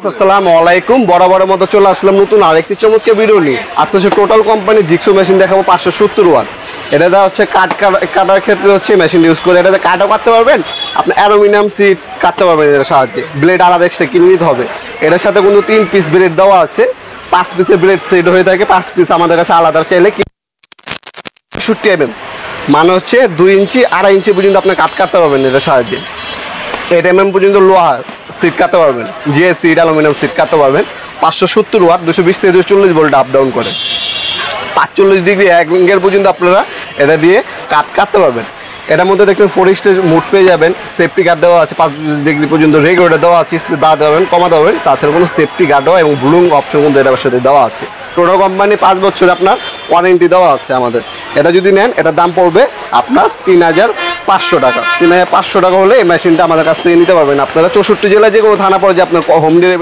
আসসালামু আলাইকুম। বরাবরের মতো চলে আসলাম নতুন আরেকটি চমৎকার ভিডিও নিয়ে। আজকে হচ্ছে টোটাল কোম্পানি জিক্সো মেশিন দেখাবো 570 ওয়াট। এটা হচ্ছে কাটার ক্ষেত্রে হচ্ছে মেশিন ইউজ করে এটাতে কাটও কাটতে পারবেন, আপনি অ্যালুমিনিয়াম সিট কাটতে পারবেন। এর সাহায্যে ব্লেড আলাদা এক্সট্রা কিনে নিতে হবে। এটার সাথে কিন্তু 3 পিস ব্লেড দেওয়া আছে, 5 পিসের ব্লেড সেট হয়ে থাকে। 5 পিস আমাদের কাছে আলাদা চাইলে 60 mm, মানে হচ্ছে 2 ইঞ্চি 2.5 ইঞ্চি পর্যন্ত আপনি কাটতে পারবেন এটার সাহায্যে। 8 mm পর্যন্ত লোহা সিট কাটতে পারবেন, জিএস সিট অ্যালুমিনিয়াম সিট কাটতে পারবেন। 570 ওয়াট, 220 থেকে 240 ভোল্ট আপ ডাউন করে। 45 ডিগ্রি অ্যাঙ্গেল পর্যন্ত আপনারা এটা দিয়ে কাটতে পারবেন। এটার মধ্যে দেখবেন 4 স্টেজ মোড পেয়ে যাবেন, সেফটি গার্ড দেওয়া আছে। 45 ডিগ্রি পর্যন্ত রেগুলেটর দেওয়া আছে, স্পিড বাড়াতে পারবেন কমাতে পারবেন। তাছাড়া কোনো সেফটি গার্ডও এবং ব্লুম অপশন কিন্তু এটার সাথে দেওয়া আছে। টোটো কোম্পানি 5 বছর আপনার ওয়ারেন্টি দেওয়া আছে আমাদের। এটা যদি নেন এটার দাম পড়বে আপনার 3500 টাকা। 3500 টাকা হলে এই মেশিনটা আমাদের কাছ থেকে নিতে পারবেন। আপনারা 64 জেলায় যে কোনো থানা পর্যায়ে আপনার হোম ডেলিভারি